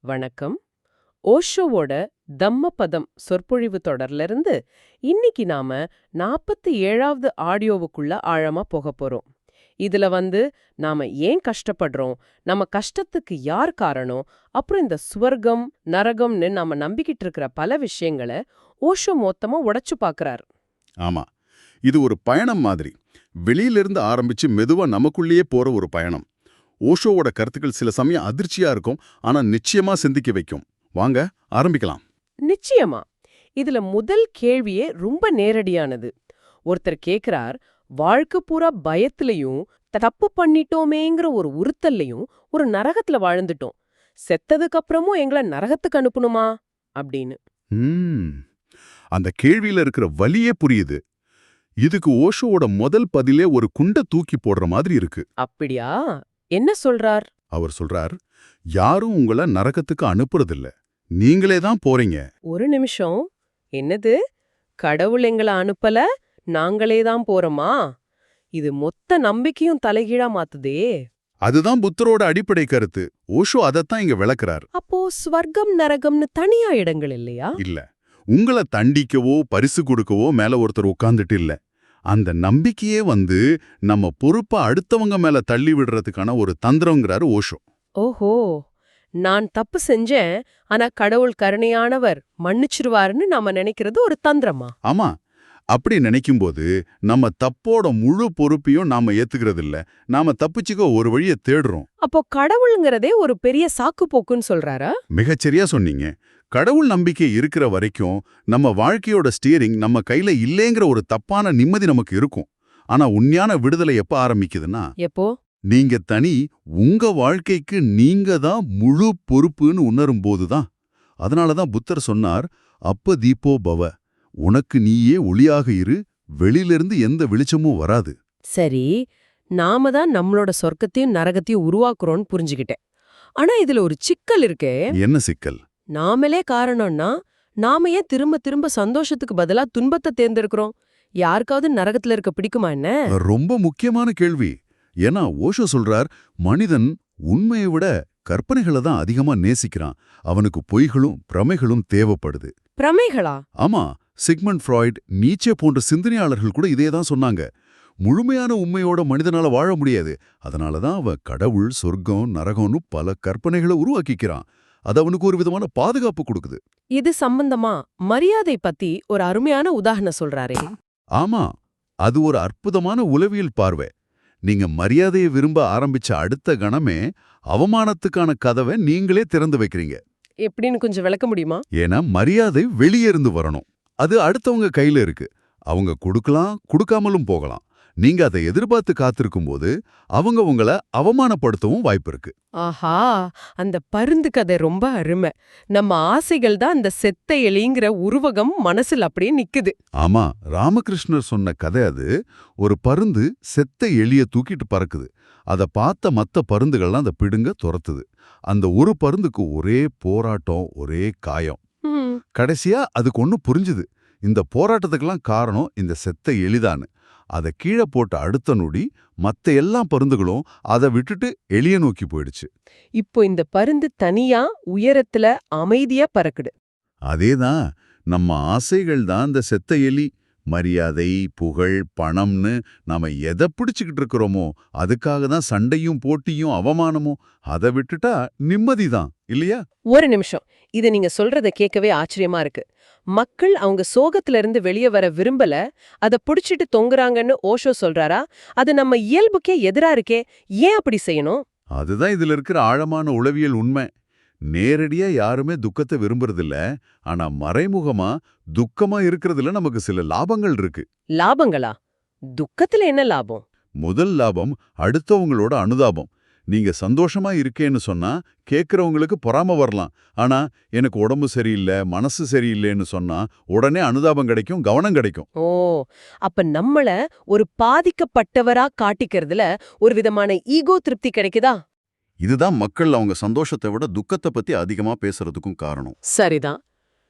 வணக்கம். ஓஷோவோட தம்மபதம் சொற்பொழிவு தொடர்ல இருந்து இன்னைக்கு நாம 47வது ஆடியோவுக்குள்ள ஆழமா போகப் போறோம். இதுல நாம ஏன் கஷ்டப்படுறோம், நம்ம கஷ்டத்துக்கு யார் காரணம், அப்புறம் இந்த சுவர்க்கம் நரகம்னு நாம நம்பிக்கிட்டு இருக்கிற பல விஷயங்களை ஓஷோ மொத்தமா உடைச்சு பார்க்கறார். ஆமா, இது ஒரு பயணம் மாதிரி. வெளியிலிருந்து ஆரம்பிச்சு மெதுவா நமக்குள்ளேயே போற ஒரு பயணம். ஓஷோவோட கருத்துக்கள் சில சமயம் அதிர்ச்சியா இருக்கும், ஆனா நிச்சயமா சிந்திக்க வைக்கும். வாங்க ஆரம்பிக்கலாம். நிச்சயமா. இதுல முதல் கேள்வியே ரொம்ப நேரடியானது. ஒருத்தர் கேக்குறார், வாழ்க்கை பூரா பயத்திலையும் தப்பு பண்ணிட்டோமேங்கிற ஒரு உறுத்தல்லையும் ஒரு நரகத்துல வாழ்ந்துட்டோம், செத்ததுக்கு அப்புறமும் எங்களை நரகத்துக்கு அனுப்பணுமா அப்படின்னு. ம், அந்த கேள்வியில இருக்கிற வலியே புரியுது. இதுக்கு ஓஷோவோட முதல் பதிலே ஒரு குண்ட தூக்கி போடுற மாதிரி இருக்கு. அப்படியா? என்ன சொல்றார்? அவர் சொல்றார், யாரும் உங்கள நரகத்துக்கு அனுப்புறதில்ல, நீங்களே தான் போறீங்க. ஒரு நிமிஷம். என்னது? கடவுள் எங்களை அனுப்பல, நாங்களே தான் போறோமா? இது மொத்த நம்பிக்கையும் தலைகீழா மாத்துதே. அதுதான் புத்தரோட அடிப்படை கருத்து. ஓஷோ அதைத்தான் இங்க விளக்குறார். அப்போ ஸ்வர்க்கம் நரகம்னு தனியா இடங்கள் இல்லையா? இல்ல, உங்கள தண்டிக்கவோ பரிசு கொடுக்கவோ மேல ஒருத்தர் உட்கார்ந்துட்டு இல்ல. அந்த நம்பிக்கையே நம்ம பொறுப்பா அடுத்தவங்க மேல தள்ளி விடுறதுக்கான ஒரு தந்திரங்கிறாரு ஓஷோ. ஓஹோ, நான் தப்பு செஞ்சேன், ஆனா கடவுள் கருணையானவர் மன்னிச்சிருவாருன்னு நாம நினைக்கிறது ஒரு தந்திரமா? ஆமா, அப்படி நினைக்கும்போது நம்ம தப்போட முழு பொறுப்பையும் நாம ஏத்துக்கிறது இல்ல, நாம தப்பிச்சுக்க ஒரு வழியை தேடுறோம். அப்போ கடவுளுங்கிறதே ஒரு பெரிய சாக்கு போக்குன்னு சொல்றாரா? மிகச்சரியா சொன்னீங்க. கடவுள் நம்பிக்கை இருக்கிற வரைக்கும் நம்ம வாழ்க்கையோட ஸ்டீரிங் நம்ம கையில இல்லேங்கிற ஒரு தப்பான நிம்மதி நமக்கு இருக்கும். ஆனா உண்மையான விடுதலை எப்ப ஆரம்பிக்குதுன்னா, எப்போ நீங்க தனி, உங்க வாழ்க்கைக்கு நீங்க தான் முழு பொறுப்புன்னு உணரும் போதுதான். அதனாலதான் புத்தர் சொன்னார், அப்ப தீபோ பவ, உனக்கு நீயே ஒளியாக இரு, வெளியிலிருந்து எந்த வெளிச்சமும் வராது. சரி, நாம தான் நம்மளோட சொர்க்கத்தையும் நரகத்தையும் உருவாக்குறோம்னு புரிஞ்சுக்கிட்டேன். ஆனா இதுல ஒரு சிக்கல் இருக்கே. என்ன சிக்கல்? நாமளே காரணம்னா நாம ஏன் திரும்ப திரும்ப சந்தோஷத்துக்கு பதிலா துன்பத்தை தேர்ந்தெடுக்கிறோம்? யாருக்காவது நரகத்துல இருக்க பிடிக்குமா என்ன? ரொம்ப முக்கியமான கேள்வி. ஏன்னா ஓஷோ சொல்றார், மனிதன் உண்மையை விட கற்பனைகளை தான் அதிகமா நேசிக்கிறான். அவனுக்கு பொய்களும் பிரமைகளும் தேவைப்படுது. பிரமைகளா? ஆமா, சிக்மண்ட் ஃப்ராய்ட், நீச்சே போன்ற சிந்தனையாளர்கள் கூட இதே தான் சொன்னாங்க. முழுமையான உண்மையோட மனிதனால வாழ முடியாது. அதனாலதான் அவன் கடவுள், சொர்க்கம், நரகம்னு பல கற்பனைகளை உருவாக்கிக்கிறான். அது அவனுக்கு ஒரு விதமான பாதுகாப்பு கொடுக்குது. இது சம்பந்தமா மரியாதை பத்தி ஒரு அருமையான உதாரணம் சொல்றாரே. ஆமா, அது ஒரு அற்புதமான உளவியல் பார்வை. நீங்க மரியாதையை விரும்ப ஆரம்பிச்ச அடுத்த கணமே அவமானத்துக்கான கதவை நீங்களே திறந்து வைக்கிறீங்க. எப்படின்னு கொஞ்சம் விளக்க முடியுமா? ஏன்னா மரியாதை வெளியே இருந்து வரணும். அது அடுத்தவங்க கையில இருக்கு. அவங்க கொடுக்கலாம், கொடுக்காமலும் போகலாம். நீங்க அதை எதிர்பார்த்து காத்திருக்கும் போது அவங்க உங்களை அவமானப்படுத்தவும் வாய்ப்பு இருக்கு. ஆஹா, அந்த பருந்து கதை ரொம்ப அருமை. நம்ம ஆசைகள் தான் அந்த செத்த எலிங்கிற உருவகம் மனசுல அப்படியே நிக்குது. ஆமா, ராமகிருஷ்ணர் சொன்ன கதை அது. ஒரு பருந்து செத்த எலிய தூக்கிட்டு பறக்குது. அதை பார்த்த மத்த பருந்துகள்லாம் அந்த பிடுங்க துரத்துது. அந்த ஒரு பருந்துக்கு ஒரே போராட்டம், ஒரே காயம். ம். கடைசியா அதுக்கு ஒண்ணு புரிஞ்சுது, இந்த போராட்டத்துக்கெல்லாம் காரணம் இந்த செத்த எலிதான்னு. அதை கீழே போட்ட அடுத்த நொடி மத்த எல்லா பருந்துகளும் அதை விட்டுட்டு எலிய நோக்கி போயிடுச்சு. இப்போ இந்த பருந்து தனியா உயரத்துல அமைதியா பறக்குது. அதேதான், நம்ம ஆசைகள் தான் இந்த செத்த எலி. மரியாதை, புகழ், பணம்னு நாம எதை பிடிச்சுக்கிட்டு இருக்கிறோமோ அதுக்காக தான் சண்டையும் போட்டியும் அவமானமும். அதை விட்டுட்டா நிம்மதிதான், இல்லையா? ஒரு நிமிஷம், இத நீங்க சொல்றத கேட்கவே ஆச்சரியமா இருக்கு. மக்கள் அவங்க சோகத்துல இருந்து வெளியே வர விரும்பல, அத புடிச்சிட்டு தொங்குறாங்கன்னு ஓஷோ சொல்றாரா? அது நம்ம இயல்புக்கே எதிரா இருக்கே, ஏன் அப்படி செய்யணும்? அதுதான் இதுல இருக்கிற ஆழமான உளவியல் உண்மை. நேரடியா யாருமே துக்கத்தை விரும்புறதில்ல, ஆனா மறைமுகமா துக்கமா இருக்கிறதுல நமக்கு சில லாபங்கள் இருக்கு. லாபங்களா? துக்கத்துல என்ன லாபம்? முதல் லாபம் அடுத்தவங்களோட அனுதாபம். நீங்க சந்தோஷமா இருக்கேன்னு சொன்னா கேட்கறவங்களுக்கு பொறாம வரலாம். ஆனா எனக்கு உடம்பு சரியில்லை, மனசு சரியில்லைன்னு சொன்னா உடனே அனுதாபம் கிடைக்கும், கவனம் கிடைக்கும். ஓ, அப்ப நம்மள ஒரு பாதிக்கப்பட்டவரா காட்டிக்கிறதுல ஒரு விதமான ஈகோ திருப்தி கிடைக்குதா? இதுதான் மக்கள் அவங்க சந்தோஷத்தை விட துக்கத்தை பத்தி அதிகமா பேசுறதுக்கும் காரணம். சரிதான்.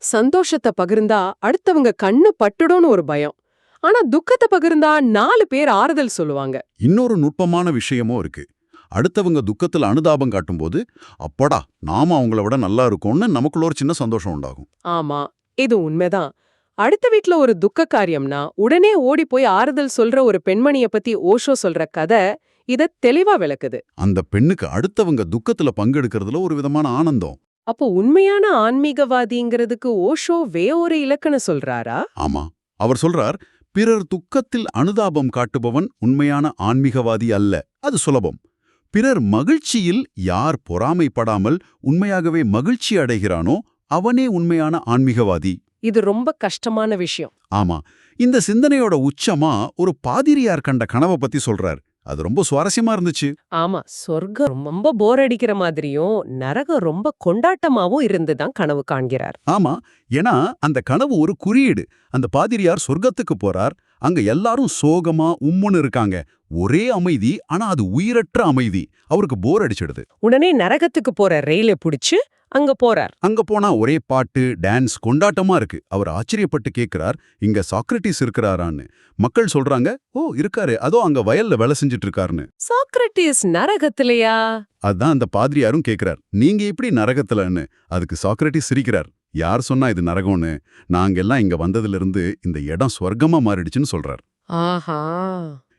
சந்தோஷத்தை பகிர்ந்தா அடுத்தவங்க கண்ணு பட்டுடும்னு ஒரு பயம். ஆனா துக்கத்தை பகிர்ந்தா 4 பேர் ஆறுதல் சொல்லுவாங்க. இன்னொரு நுட்பமான விஷயமும் இருக்கு. அடுத்தவங்க துக்கத்துல அனுதாபம் காட்டும்போது அப்படா நாம அவங்கள விட நல்லா இருக்கோம்னு நமக்குள்ள ஒரு சின்ன சந்தோஷம் உண்டாகும். ஆமா, இது உண்மைதான். அடுத்த வீட்ல ஒரு துக்க காரியம்னா உடனே ஓடி போய் ஆறுதல் சொல்ற ஒரு பெண்மணிய பத்தி ஓஷோ சொல்ற கதை இத தெளிவா விளக்குது. அந்த பெண்ணுக்கு அடுத்தவங்க துக்கத்துல பங்கெடுக்கிறதுல ஒரு விதமான ஆனந்தம். அப்போ உண்மையான ஆன்மீகவாதிங்கிறதுக்கு ஓஷோ ஒரு இலக்கணம் சொல்றாரா? ஆமா, அவர் சொல்றார், பிறர் துக்கத்தில் அனுதாபம் காட்டுபவன் உண்மையான ஆன்மீகவாதி அல்ல. அது சுலபம். பிறர் மகிழ்ச்சியில் யார் பொறாமைப்படாமல் உண்மையாகவே மகிழ்ச்சி அடைகிறானோ அவனே உண்மையான ஆன்மீகவாதி. இது ரொம்ப கஷ்டமான விஷயம். ஆமா, இந்த சிந்தனையோட உச்சமா ஒரு பாதிரியார் கண்ட கனவை பத்தி சொல்றார். அது ரொம்ப சுவாரஸ்யமா இருந்துச்சு. ஆமா, சொர்க்கம் ரொம்ப போர் அடிக்கிற மாதிரியும் நரகம் ரொம்ப கொண்டாட்டமாவும் இருந்துதான் கனவு காண்கிறார். ஆமா, ஏன்னா அந்த கனவு ஒரு குறியீடு. அந்த பாதிரியார் சொர்க்கத்துக்கு போறார். அங்க எல்லாரும் சோகமா உம்முன்னு இருக்காங்க. ஒரே அமைதி, ஆனா அது உயிரற்ற அமைதி. அவருக்கு போர் அடிச்சிடுது. உடனே நரகத்துக்கு போற ரயிலை புடிச்சு அங்க போறார். அங்க போனா ஒரே பாட்டு, டான்ஸ், கொண்டாட்டமா இருக்கு. அவர் ஆச்சரியப்பட்டு கேட்கிறார், இங்க சாக்ரட்டிஸ் இருக்கிறாரான்னு. மக்கள் சொல்றாங்க, ஓ இருக்காரு, அதோ அங்க வயல்ல வேலை செஞ்சுட்டு இருக்காருன்னு. சாக்ரட்டிஸ் நரகத்திலையா? அதான் அந்த பாதிரியாரும் கேட்கிறார், நீங்க எப்படி நரகத்துலன்னு. அதுக்கு சாக்ரட்டிஸ் சிரிக்கிறார், யார் சொன்னா இது நரகம்னு? நாங்கெல்லாம் இங்க வந்ததுல இருந்து இந்த இடம் சொர்க்கமா மாறிடுச்சுன்னு சொல்றார். ஆஹா,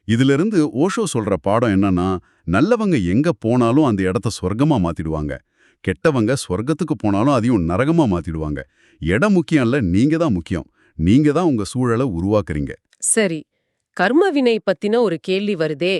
இதுல இருந்து ஓஷோ சொல்ற பாடம் என்னன்னா, நல்லவங்க எங்க போனாலும் அந்த இடத்த சொர்க்கமா மாத்திடுவாங்க. கெட்டவங்க சொர்க்கத்துக்கு போனாலும் அதையும் நரகமா மாத்திடுவாங்க. இடம் முக்கியம் இல்ல, நீங்க தான் முக்கியம். நீங்க தான் உங்க சூழலை உருவாக்குறீங்க. சரி. கர்மவினை பத்தின ஒரு கேள்வி வருதே.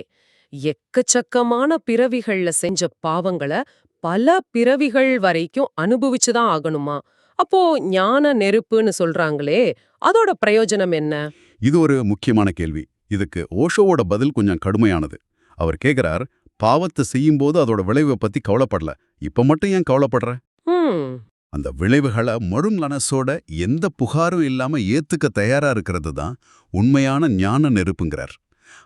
எக்கச்சக்கமான பிறவிகள்ல செஞ்ச பாவங்கள பல பிறவிகள் வரைக்கும் அனுபவிச்சுதான் ஆகணுமா? அப்போ ஞான நெருப்புன்னு சொல்றாங்களே, அதோட பிரயோஜனம் என்ன? இது ஒரு முக்கியமான கேள்வி. இதுக்கு ஓஷோவோட பதில் கொஞ்சம் கடுமையானது. அவர் கேக்குறார், பாவத்தை செய்யும்போது அதோட விளைவை பத்தி கவலைப்படல, இப்ப மட்டும் ஏன் கவலைப்படுற? அந்த விளைவுகளை மனசோட எந்த புகாரும் இல்லாம ஏத்துக்க தயாரா இருக்கிறது தான் உண்மையான ஞான நெருப்புங்கிறார்.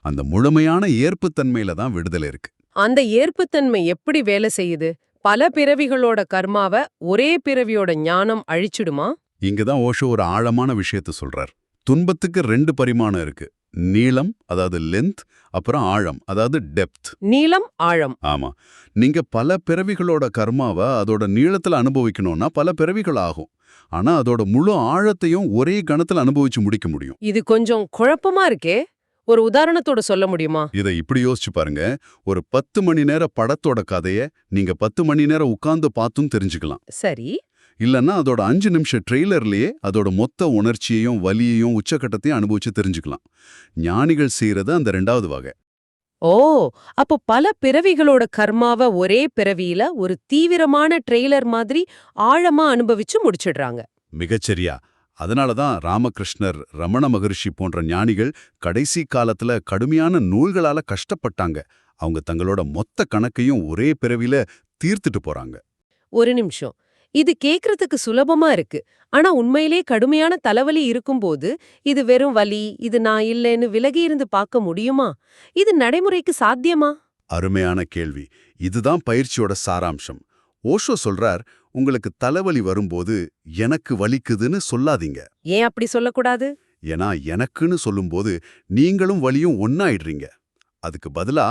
அந்த முழுமையான ஏற்புத்தன்மையில தான் விடுதலை இருக்கு. அந்த ஏற்புத்தன்மை எப்படி வேலை செய்யுது? பல பிறவிகளோட கர்மாவ ஒரே பிறவியோட ஞானம் அழிச்சிடுமா? இங்கதான் ஓஷோ ஒரு ஆழமான விஷயத்த சொல்றார். துன்பத்துக்கு 2 பரிமாணம் இருக்கு. நீளம், அதாவது லென்த், அப்புறம் ஆழம், அதாவது டெப்த். நீளம், ஆழம். ஆமா, நீங்க பல பிறவிகளோட கர்மாவை அதோட நீளத்துல அனுபவிக்கணும்னா பல பிறவிகள் ஆகும். ஆனா அதோட முழு ஆழத்தையும் ஒரே கணத்துல அனுபவிச்சு முடிக்க முடியும். இது கொஞ்சம் குழப்பமா இருக்கே. ஒரு உதாரணத்தோட சொல்ல முடியுமா? இதை இப்படி யோசிச்சு பாருங்க. ஒரு 10 மணி நேர படத்தோட கதைய நீங்க 10 மணி நேரம் உட்கார்ந்து பார்த்தும் தெரிஞ்சுக்கலாம். சரி. இல்லன்னா அதோட 5 நிமிஷம் ட்ரெய்லர்லயே அதோட மொத்த உணர்ச்சியையும் வலியையும் உச்சக்கட்டத்தையும் அனுபவிச்சு தெரிஞ்சுக்கலாம். ஞானிகள் செய்யறது அந்த 2வது வகை. ஓ, அப்போ பல பிறவிகளோட கர்மாவ ஒரே பிறவியில ஒரு தீவிரமான ட்ரெய்லர் மாதிரி ஆழமா அனுபவிச்சு முடிச்சிடுறாங்க. மிகச்சரியா. அதனாலதான் ராமகிருஷ்ணர், ரமண மகரிஷி போன்ற ஞானிகள் கடைசி காலத்துல கடுமையான நூல்களால கஷ்டப்பட்டாங்க. அவங்க தங்களோட மொத்த கணக்கையும் ஒரே பிறவில தீர்த்துட்டு போறாங்க. ஒரு நிமிஷம். இது கேக்குறதுக்கு சுலபமா இருக்கு. ஆனா உண்மையிலே கடுமையான தலைவலி இருக்கும்போது இது வெறும் வலி, இது நான் இல்லைன்னு விலகி இருந்து பார்க்க முடியுமா? இது நடைமுறைக்கு சாத்தியமா? அருமையான கேள்வி. இதுதான் பயிற்சியோட சாராம்சம். ஓஷோ சொல்றார், உங்களுக்கு தலைவலி வரும்போது எனக்கு வலிக்குதுன்னு சொல்லாதீங்க. ஏன் அப்படி சொல்லக்கூடாது? ஏன்னா எனக்குன்னு சொல்லும்போது நீங்களும் வலியும் ஒன்னாயிடுறீங்க. அதுக்கு பதிலா,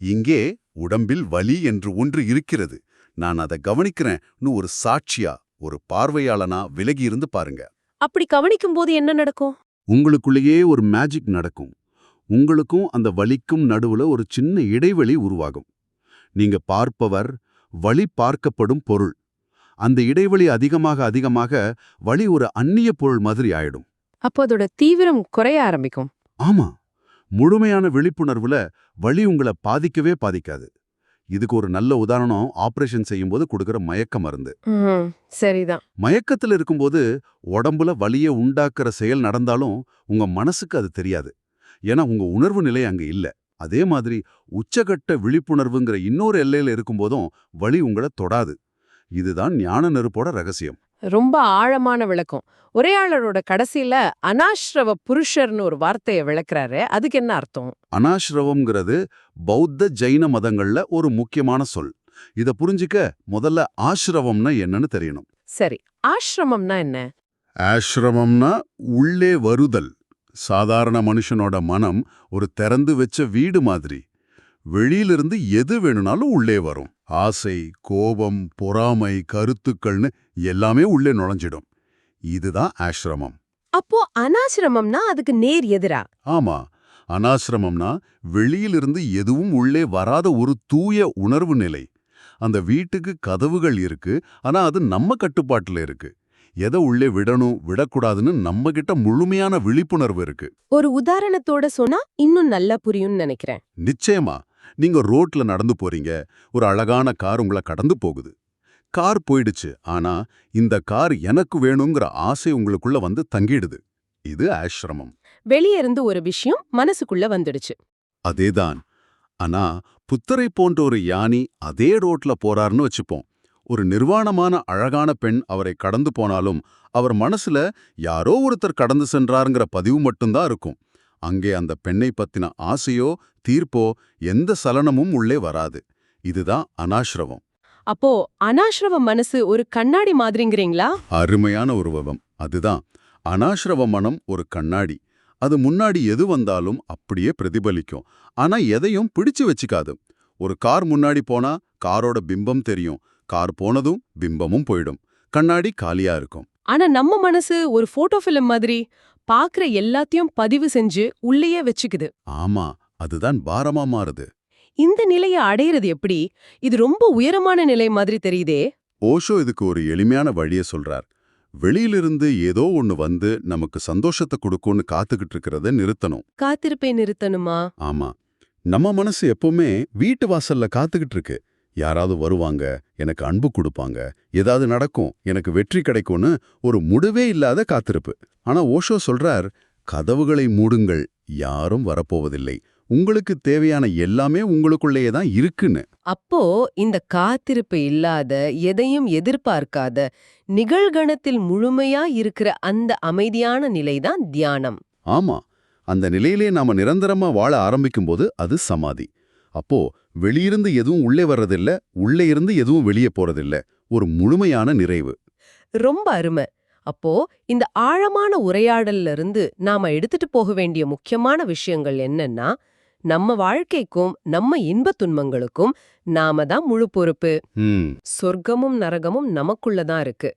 இங்கே உடம்பில் வலி என்று ஒன்று இருக்கிறது, நான் அதை கவனிக்கிறேன்னு ஒரு சாட்சியா, ஒரு பார்வையாளனா விலகி இருந்து பாருங்க. அப்படி கவனிக்கும் போது என்ன நடக்கும்? உங்களுக்குள்ளேயே ஒரு மேஜிக் நடக்கும். உங்களுக்கும் அந்த வலிக்கும் நடுவுல ஒரு சின்ன இடைவெளி உருவாகும். நீங்க பார்ப்பவர், வலி பார்க்கப்படும் பொருள். அந்த இடைவெளி அதிகமாக வலி ஒரு அந்நிய பொருள் மாதிரி ஆயிடும். அப்போ அதோட தீவிரம் குறைய ஆரம்பிக்கும். ஆமா, முழுமையான விழிப்புணர்வுல வலி உங்களை பாதிக்கவே பாதிக்காது. இதுக்கு ஒரு நல்ல உதாரணம் ஆபரேஷன் செய்யும்போது கொடுக்கிற மயக்க மருந்து. சரிதான். மயக்கத்துல இருக்கும்போது உடம்புல வலியை உண்டாக்குற செயல் நடந்தாலும் உங்க மனசுக்கு அது தெரியாது. ஏன்னா உங்க உணர்வு நிலை அங்க இல்ல. அதே மாதிரி உச்சகட்ட விழிப்புணர்வுங்கிற இன்னொரு எல்லையில இருக்கும்போதும் வலி உங்களை தொடாது. இதுதான் ஞான நெருப்போட ரகசியம். ரொம்ப ஆழமான விளக்கம். உரையாளரோட கடைசியில அனாஸ்ரவ புருஷர்னு ஒரு வார்த்தையை விளக்குறாரு. அதுக்கு என்ன அர்த்தம்? அனாஸ்ரவம்ங்கிறது பௌத்த ஜைன மதங்கள்ல ஒரு முக்கியமான சொல். இத புரிஞ்சிக்க முதல்ல ஆசிரவம்னா என்னன்னு தெரியணும். சரி, ஆசிரமம்னா என்ன? ஆசிரமம்னா உள்ளே வருதல். சாதாரண மனுஷனோட மனம் ஒரு திறந்து வச்ச வீடு மாதிரி. வெளியிலிருந்து எது வேணும்னாலும் உள்ளே வரும். ஆசை, கோபம், பொறாமை, கருத்துக்கள்னு எல்லாமே உள்ளே நுழைஞ்சிடும். இதுதான் ஆஷ்ரமம். அப்போ அனாசிரமம்னா அதுக்கு நேர் எதிரா? ஆமா, அனாசிரமம்னா வெளியிலிருந்து எதுவும் உள்ளே வராத ஒரு தூய உணர்வு நிலை. அந்த வீட்டுக்கு கதவுகள் இருக்கு, ஆனா அது நம்ம கட்டுப்பாட்டுல இருக்கு. எதை உள்ளே விடணும் விடக்கூடாதுன்னு நம்ம கிட்ட முழுமையான விழிப்புணர்வு இருக்கு. ஒரு உதாரணத்தோட சொன்னா இன்னும் நல்லா புரியும்னு நினைக்கிறேன். நிச்சயமா, நீங்க ரோட்ல நடந்து போறீங்க, ஒரு அழகான கார் உங்களை கடந்து போகுது. கார் போயிடுச்சு, ஆனா இந்த கார் எனக்கு வேணுங்கிற ஆசை உங்களுக்குள்ள வந்து தங்கிடுது. இது ஆஷ்ரமம். வெளியே இருந்து ஒரு விஷயம் மனசுக்குள்ள வந்துடுச்சு. அதேதான். ஆனா புத்தரை போன்ற ஒரு யானி அதே ரோட்ல போறாருன்னு வச்சுப்போம். ஒரு நிர்வாணமான அழகான பெண் அவரை கடந்து போனாலும் அவர் மனசுல யாரோ ஒருத்தர் கடந்து சென்றாருங்கிற பதிவு மட்டும்தான் இருக்கும். அங்கே அந்த பெண்ணை பத்தின ஆசையோ தீர்ப்போ எந்த சலனமும் உள்ளே வராது. இதுதான் அனாஷ்ரவம். அப்போ அனாஷ்ரவ மனசு ஒரு கண்ணாடி மாதிரிங்கிறீங்களா? அருமையான உருவம் அதுதான். அனாஷ்ரவ மனம் ஒரு கண்ணாடி. அது முன்னாடி எது வந்தாலும் அப்படியே பிரதிபலிக்கும். ஆனா எதையும் பிடிச்சு வச்சுக்காது. ஒரு கார் முன்னாடி போனா காரோட பிம்பம் தெரியும். கார் போனதும் பிம்பமும் போயிடும். கண்ணாடி காலியா இருக்கும். ஆனா நம்ம மனசு ஒரு போட்டோ ஃபிலிம் மாதிரி பாக்குற எல்லாத்தையும் பதிவு செஞ்சு உள்ளேயே வச்சுக்குது. ஆமா, அதுதான் பாரமா மாறுது. இந்த நிலையை அடையிறது எப்படி? இது ரொம்ப உயரமான நிலை மாதிரி தெரியுதே. ஓஷோ இதுக்கு ஒரு எளிமையான வழியை சொல்றார். வெளியிலிருந்து ஏதோ ஒண்ணு வந்து நமக்கு சந்தோஷத்தை கொடுக்கும்னு காத்துக்கிட்டு இருக்கிறத நிறுத்தணும். காத்திருப்பை நிறுத்தணுமா? ஆமா, நம்ம மனசு எப்பவுமே வீட்டு வாசல்ல காத்துக்கிட்டு இருக்கு. யாராவது வருவாங்க, எனக்கு அன்பு கொடுப்பாங்க, ஏதாவது நடக்கும், எனக்கு வெற்றி கிடைக்கும்னு ஒரு முடிவே இல்லாத காத்திருப்பு. ஆனா ஓஷோ சொல்றார், கதவுகளை மூடுங்கள், யாரும் வரப்போவதில்லை. உங்களுக்கு தேவையான எல்லாமே உங்களுக்குள்ளேயே தான் இருக்குன்னு. அப்போ இந்த காத்திருப்பு இல்லாத, எதையும் எதிர்பார்க்காத, நிகழ்கணத்தில் முழுமையா இருக்கிற அந்த அமைதியான நிலைதான் தியானம். ஆமா, அந்த நிலையிலே நாம நிரந்தரமா வாழ ஆரம்பிக்கும்போது அது சமாதி. அப்போ வெளியிருந்து எதுவும் உள்ளே வர்றதில்ல, உள்ளே இருந்து எதுவும் வெளியே போறதில்ல. ஒரு முழுமையான நிறைவு. ரொம்ப அருமை. அப்போ இந்த ஆழமான உரையாடல்ல இருந்து நாம எடுத்துட்டு போக வேண்டிய முக்கியமான விஷயங்கள் என்னன்னா, நம்ம வாழ்க்கைக்கும் நம்ம இன்பத் துன்பங்களுக்கும் நாம தான் முழு பொறுப்பு. சொர்க்கமும் நரகமும் நமக்குள்ளதான் இருக்கு.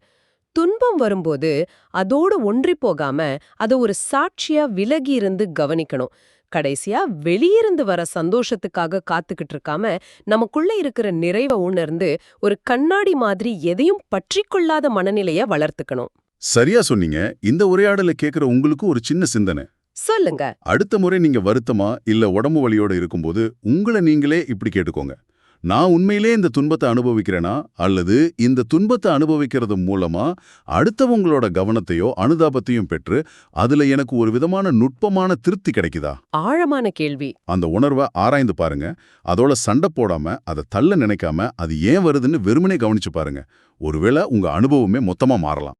துன்பம் வரும்போது அதோடு ஒன்றி போகாம அதை ஒரு சாட்சியா விலகி இருந்து கவனிக்கணும். கடைசியா வெளியிருந்து வர சந்தோஷத்துக்காக காத்துக்கிட்டு இருக்காம நமக்குள்ள இருக்கிற நிறைவை உணர்ந்து ஒரு கண்ணாடி மாதிரி எதையும் பற்றிக்கொள்ளாத மனநிலைய வளர்த்துக்கணும். சரியா சொன்னீங்க. இந்த உரையாடலை கேட்கிற உங்களுக்கு ஒரு சின்ன சிந்தனை. சொல்லுங்க. அடுத்த முறை நீங்க வருத்தமா இல்ல உடம்பு வலியோட இருக்கும்போது உங்களை நீங்களே இப்படி கேட்டுக்கோங்க. நான் உண்மையிலே இந்த துன்பத்தை அனுபவிக்கிறேனா, அல்லது இந்த துன்பத்தை அனுபவிக்கிறது மூலமா அடுத்தவங்களோட கவனத்தையோ அனுதாபத்தையும் பெற்று அதுல எனக்கு ஒரு விதமான நுட்பமான திருப்தி கிடைக்குதா? ஆழமான கேள்வி. அந்த உணர்வை ஆராய்ந்து பாருங்க. அதோட சண்டை போடாம, அதை தள்ள நினைக்காம, அது ஏன் வருதுன்னு வெறுமனே கவனிச்சு பாருங்க. ஒருவேளை உங்க அனுபவமே மொத்தமா மாறலாம்.